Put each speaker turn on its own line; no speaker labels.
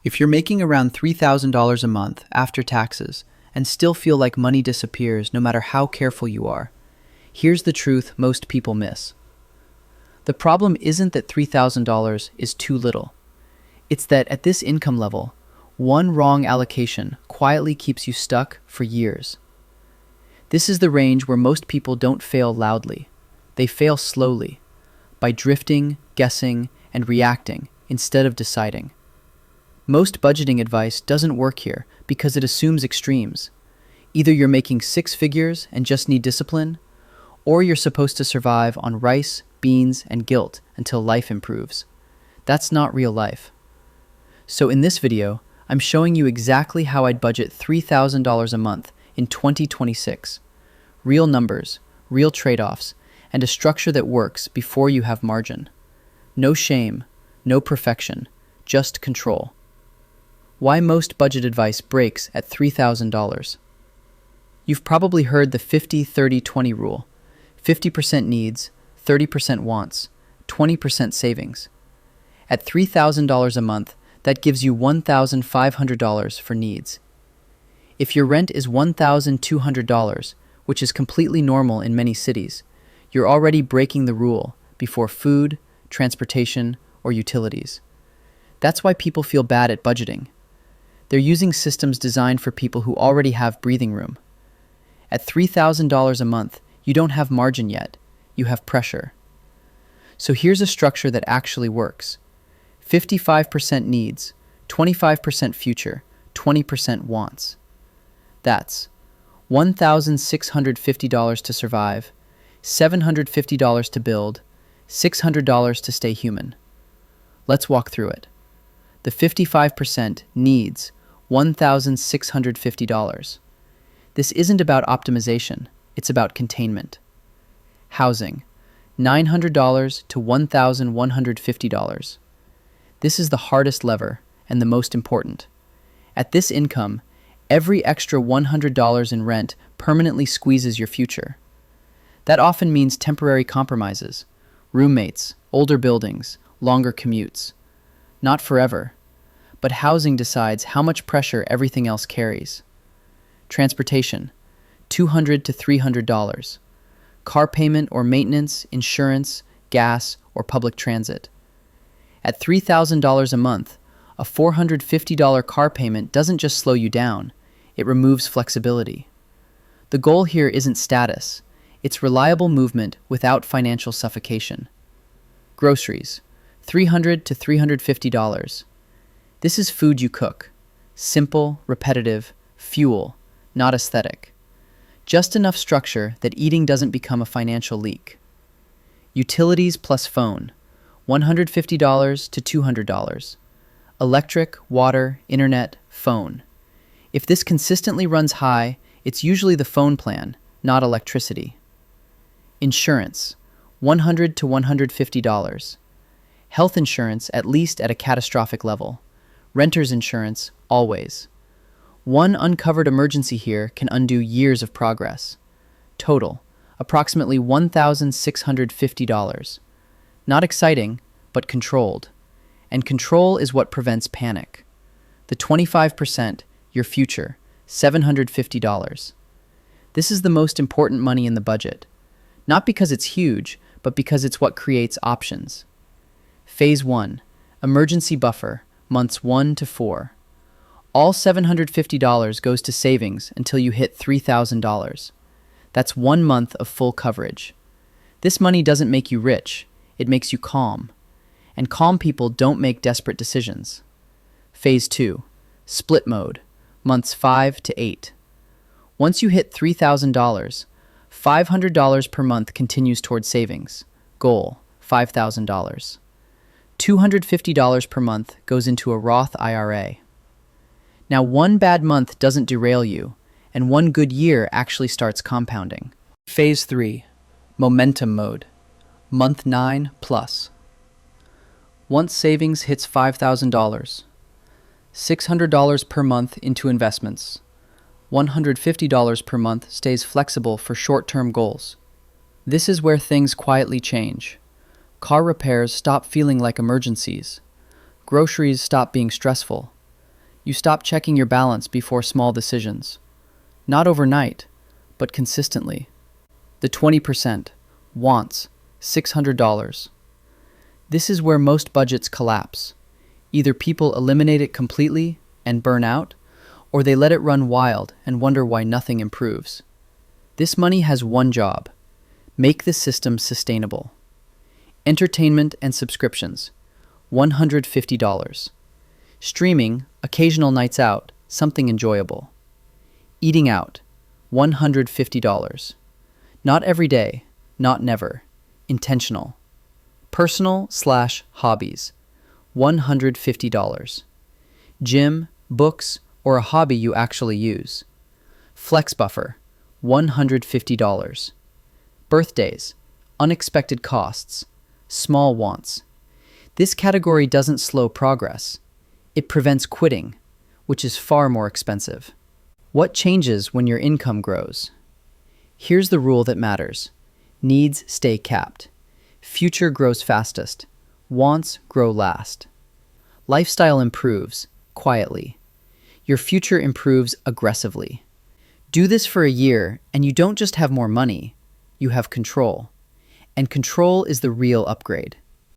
If you're making around $3,000 a month after taxes and still feel like money disappears no matter how careful you are, here's the truth most people miss. The problem isn't that $3,000 is too little. It's that at this income level, one wrong allocation quietly keeps you stuck for years. This is the range where most people don't fail loudly. They fail slowly, by drifting, guessing, and reacting instead of deciding. Most budgeting advice doesn't work here because it assumes extremes. Either you're making six figures and just need discipline, or you're supposed to survive on rice, beans, and guilt until life improves. That's not real life. So in this video, I'm showing you exactly how I'd budget $3,000 a month in 2026. Real numbers, real trade-offs, and a structure that works before you have margin. No shame, no perfection, just control. Why most budget advice breaks at $3,000. You've probably heard the 50-30-20 rule. 50% needs, 30% wants, 20% savings. At $3,000 a month, that gives you $1,500 for needs. If your rent is $1,200, which is completely normal in many cities, you're already breaking the rule before food, transportation, or utilities. That's why people feel bad at budgeting. They're using systems designed for people who already have breathing room. At $3,000 a month, you don't have margin yet, you have pressure. So here's a structure that actually works. 55% needs, 25% future, 20% wants. That's $1,650 to survive, $750 to build, $600 to stay human. Let's walk through it. The 55% needs $1,650. This isn't about optimization, it's about containment. Housing, $900 to $1,150. This is the hardest lever and the most important. At this income, every extra $100 in rent permanently squeezes your future. That often means temporary compromises, roommates, older buildings, longer commutes. Not forever, but housing decides how much pressure everything else carries. Transportation, $200 to $300. Car payment or maintenance, insurance, gas, or public transit. At $3,000 a month, a $450 car payment doesn't just slow you down, it removes flexibility. The goal here isn't status, it's reliable movement without financial suffocation. Groceries, $300 to $350. This is food you cook. Simple, repetitive, fuel, not aesthetic. Just enough structure that eating doesn't become a financial leak. Utilities plus phone, $150 to $200. Electric, water, internet, phone. If this consistently runs high, it's usually the phone plan, not electricity. Insurance, $100 to $150. Health insurance at least at a catastrophic level. Renter's insurance, always. One uncovered emergency here can undo years of progress. Total, approximately $1,650. Not exciting, but controlled. And control is what prevents panic. The 25%, your future, $750. This is the most important money in the budget. Not because it's huge, but because it's what creates options. Phase 1, emergency buffer, months 1 to 4. All $750 goes to savings until you hit $3,000. That's 1 month of full coverage. This money doesn't make you rich, it makes you calm. And calm people don't make desperate decisions. Phase 2, split mode, months 5 to 8. Once you hit $3,000, $500 per month continues toward savings. Goal, $5,000. $250 per month goes into a Roth IRA. Now, one bad month doesn't derail you, and one good year actually starts compounding. Phase 3, momentum mode, month 9 plus. Once savings hits $5,000, $600 per month into investments. $150 per month stays flexible for short-term goals. This is where things quietly change. Car repairs stop feeling like emergencies. Groceries stop being stressful. You stop checking your balance before small decisions. Not overnight, but consistently. The 20%, wants, $600. This is where most budgets collapse. Either people eliminate it completely and burn out, or they let it run wild and wonder why nothing improves. This money has one job: make the system sustainable. Entertainment and subscriptions, $150. Streaming, occasional nights out, something enjoyable. Eating out, $150. Not every day, not never, intentional. Personal/hobbies, $150. Gym, books, or a hobby you actually use. Flex buffer, $150. Birthdays, unexpected costs, small wants. This category doesn't slow progress. It prevents quitting, which is far more expensive. What changes when your income grows? Here's the rule that matters. Needs stay capped. Future grows fastest. Wants grow last. Lifestyle improves, quietly. Your future improves aggressively. Do this for a year, and you don't just have more money, you have control. And control is the real upgrade.